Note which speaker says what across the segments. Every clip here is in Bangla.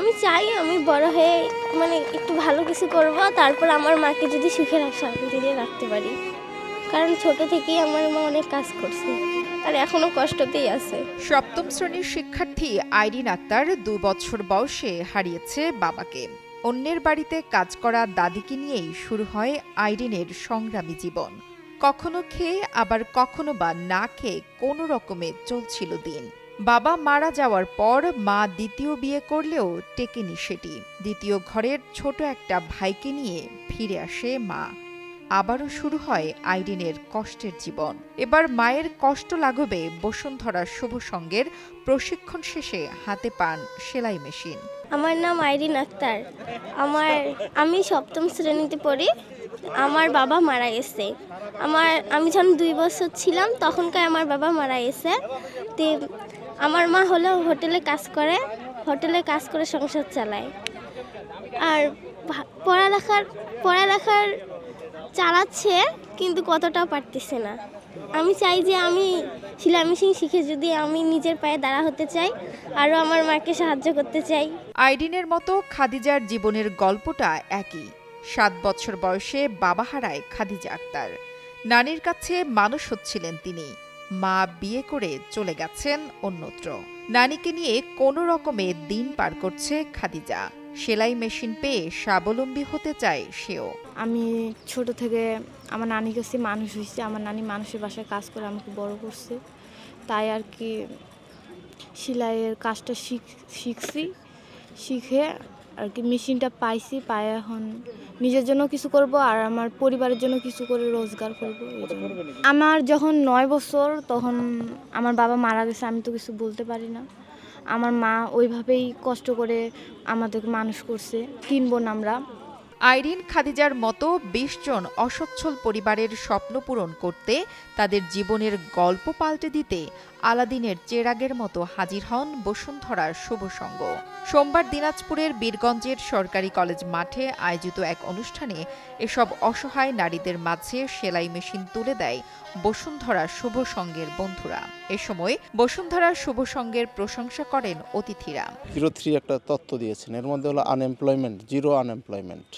Speaker 1: আমি চাই আমি বড় হয়ে মানে একটু ভালো কিছু করব, তারপর আমার মাকে যদি সুখে শান্তিতে রাখতে পারি। কারণ ছোট থেকেই আমার মা অনেক কাজ করছে আর এখনো কষ্টতেই আছে।
Speaker 2: সপ্তম শ্রেণীর শিক্ষার্থী আইরিন আক্তার 2 বছর বয়সে হারিয়েছে বাবাকে। অন্যের বাড়িতে কাজ করা দাদিকে নিয়েই শুরু হয় আইরিনের সংগ্রামী জীবন। কখনো খেয়ে আবার কখনো বা না খেয়ে কোনো রকমে চলছিল দিন। বাবা মারা যাওয়ার পর মা দ্বিতীয় বিয়ে করলেও টেকেনি সেটি। দ্বিতীয় ঘরের ছোট একটা ভাইকে নিয়ে ফিরে আসে মা। আবারও শুরু হয় আইরিনের কষ্টের জীবন। এবার মায়ের কষ্ট লাঘবে বসুন্ধরা শুভ সঙ্গের প্রশিক্ষণ শেষে হাতে পান সেলাই মেশিন।
Speaker 1: আমার নাম আইরিন আক্তার। আমি সপ্তম শ্রেণীতে পড়ি। আমার বাবা মারা গেছে। আমি যখন 2 বছর ছিলাম তখনকার আমার বাবা মারা গেছে। তো আমার মা হলো হোটেলে কাজ করে সংসার চালায়। আর পড়ালেখার চালাচ্ছে, কিন্তু কতটাও পারতেছে না। আমি চাই যে আমি সেলাই মেশিন শিখে যদি আমি নিজের পায়ে দাঁড়া হতে চাই, আরও আমার মাকে সাহায্য করতে চাই।
Speaker 2: আইরিনের মতো খাদিজার জীবনের গল্পটা একই। 7 বছর বয়সে বাবা হারায় খাদিজা আক্তার। নানির কাছে মানুষ হচ্ছিলেন তিনি। মা বিয়ে করে চলে গেছেন অন্যত্র। নানিকে নিয়ে কোনো রকমে দিন পার করছে খাদিজা। সেলাই মেশিন পেয়ে স্বাবলম্বী হতে চায় সেও।
Speaker 3: আমি ছোট থেকে আমার নানির কাছে মানুষ হয়েছি। আমার নানি মানুষের বাসায় কাজ করে আমাকে বড় করছে, তাই আর কি সেলাইয়ের কাজটা শিখছি। শিখে আর কি মেশিনটা পাইছি, পাই এখন নিজের জন্য কিছু করব আর আমার পরিবারের জন্য কিছু করে রোজগার করব। আমার যখন 9 বছর তখন আমার বাবা মারা গেছে। আমি তো কিছু বলতে পারি না। আমার মা ওইভাবেই কষ্ট করে আমাদেরকে মানুষ করছে, 3 বোন আমরা।
Speaker 2: আইরিন খাদিজার মতো 20 জন অসচ্ছল পরিবারের স্বপ্ন পূরণ করতে, তাদের জীবনের গল্প পাল্টে দিতে আলাদিনের চেরাগের মতো হাজির হন বসুন্ধরার শুভ সঙ্গ। সোমবার দিনাজপুরের বীরগঞ্জের সরকারি কলেজ মাঠে আয়োজিত এক অনুষ্ঠানে এসব অসহায় নারীদের মাঝে সেলাই মেশিন তুলে দেয় বসুন্ধরা শুভ সঙ্গের বন্ধুরা। এ সময় বসুন্ধরা শুভ সঙ্গের প্রশংসা করেন অতিথিরা।
Speaker 4: 03 একটা তথ্য দিয়েছেন, এর মধ্যে হলো আনএমপ্লয়মেন্ট, জিরো আনএমপ্লয়মেন্ট।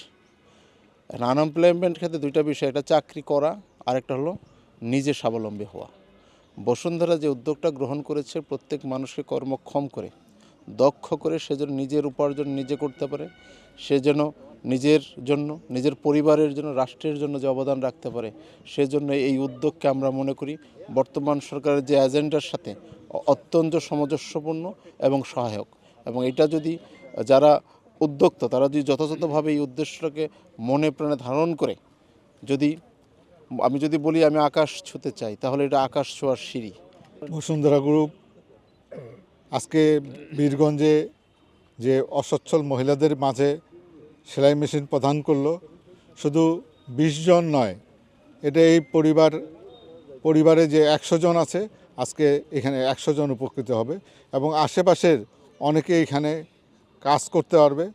Speaker 4: আনএমপ্লয়মেন্ট ক্ষেত্রে দুইটা বিষয়, একটা চাকরি করা আর একটা হলো নিজে স্বাবলম্বী হওয়া। বসুন্ধরা যে উদ্যোগটা গ্রহণ করেছে প্রত্যেক মানুষকে কর্মক্ষম করে, দক্ষ করে, সে যেন নিজের উপার্জন নিজে করতে পারে, সে যেন নিজের জন্য, নিজের পরিবারের জন্য, রাষ্ট্রের জন্য যে অবদান রাখতে পারে, সেজন্য এই উদ্যোগকে আমরা মনে করি বর্তমান সরকারের যে এজেন্ডার সাথে অত্যন্ত সামঞ্জস্যপূর্ণ এবং সহায়ক। এবং এটা যদি যারা উদ্যোক্তা তারা যদি যথাযথভাবে এই উদ্দেশ্যটাকে মনে প্রাণে ধারণ করে, আমি যদি বলি আমি আকাশ ছুঁতে চাই, তাহলে এটা আকাশ ছোঁয়ার সিঁড়ি।
Speaker 5: বসুন্ধরা গ্রুপ আজকে বীরগঞ্জে যে অসচ্ছল মহিলাদের মাঝে সেলাই মেশিন প্রদান করলো, শুধু 20 জন নয়, এটা এই পরিবারে যে 100 জন আছে, আজকে এখানে 100 জন উপকৃত হবে এবং আশেপাশের অনেকে এখানে কাজ করতে পারবে,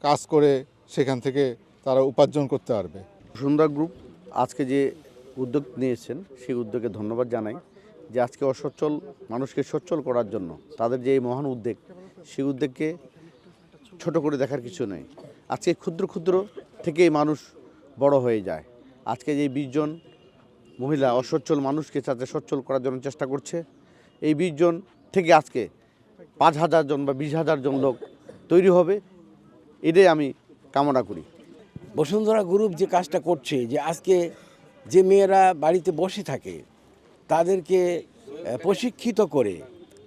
Speaker 5: কাজ করে সেখান থেকে তারা উপার্জন করতে পারবে।
Speaker 6: বসুন্ধরা গ্রুপ আজকে যে উদ্যোগ নিয়েছেন সেই উদ্যোগে ধন্যবাদ জানাই, যে আজকে অসচ্ছল মানুষকে সচ্ছল করার জন্য তাদের যে এই মহান উদ্যোগ, সেই উদ্যোগকে ছোট করে দেখার কিছু নেই। আজকে ক্ষুদ্র ক্ষুদ্র থেকেই মানুষ বড় হয়ে যায়। আজকে যে 20 জন মহিলা অসচ্ছল মানুষকে যাতে সচ্ছল করার জন্য চেষ্টা করছে, এই 20 জন থেকে আজকে 5,000 জন বা 20,000 জন লোক তৈরি হবে, এটাই আমি কামনা করি।
Speaker 7: বসুন্ধরা গ্রুপ যে কাজটা করছে, যে আজকে যে মেয়েরা বাড়িতে বসে থাকে তাদেরকে প্রশিক্ষিত করে,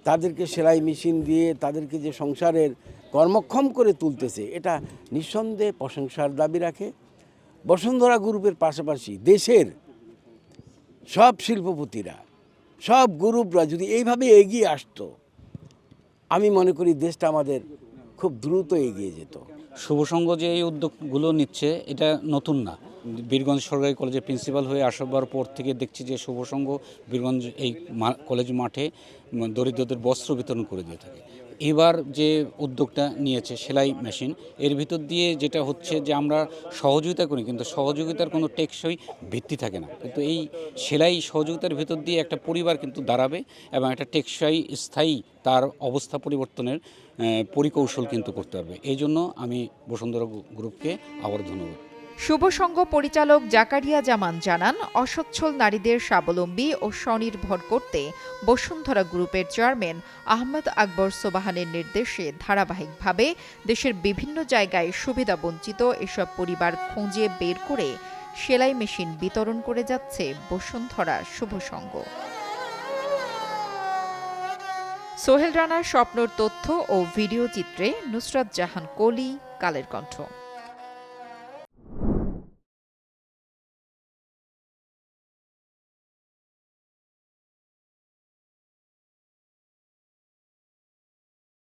Speaker 7: তাদেরকে সেলাই মেশিন দিয়ে তাদেরকে যে সংসারের কর্মক্ষম করে তুলতেছে, এটা নিঃসন্দেহে প্রশংসার দাবি রাখে। বসুন্ধরা গ্রুপের পাশাপাশি দেশের সব শিল্পপতিরা, সব গ্রুপরা যদি এইভাবে এগিয়ে আসতো, আমি মনে করি দেশটা আমাদের খুব দ্রুত এগিয়ে যেত।
Speaker 8: শুভসংঘ যে এই উদ্যোগগুলো নিচ্ছে এটা নতুন না। বীরগঞ্জ সরকারি কলেজের প্রিন্সিপাল হয়ে আসবার পর থেকে দেখছি যে শুভসংঘ বীরগঞ্জ এই কলেজ মাঠে দরিদ্রদের বস্ত্র বিতরণ করে দিয়ে থাকে। এবার যে উদ্যোগটা নিয়েছে সেলাই মেশিন, এর ভিতর দিয়ে যেটা হচ্ছে যে আমরা সহযোগিতা করি, কিন্তু সহযোগিতার কোনো টেকসই ভিত্তি থাকে না। কিন্তু এই সেলাই সহযোগিতার ভিতর দিয়ে একটা পরিবার কিন্তু দাঁড়াবে এবং একটা টেকসই স্থায়ী তার অবস্থা পরিবর্তনের পরিকৌশল কিন্তু করতে পারবে। এই জন্য আমি বসুন্ধরা গ্রুপকে আবার ধন্যবাদ।
Speaker 2: শুভ সংঘ পরিচালক জাকারিয়া জামান জানান, অসচ্ছল নারীদের স্বাবলম্বী ও স্বনির্ভর করতে বসুন্ধরা গ্রুপের চেয়ারম্যান আহমদ আকবর সোবাহানের নির্দেশে ধারাবাহিকভাবে দেশের বিভিন্ন জায়গায় সুবিধাবঞ্চিত এসব পরিবার খুঁজে বের করে সেলাই মেশিন বিতরণ করে যাচ্ছে বসুন্ধরা শুভ সংঘ। সোহেল রানার স্বপ্নর তথ্য ও ভিডিও চিত্রে নুসরাত জাহান কলি, কালের কণ্ঠ।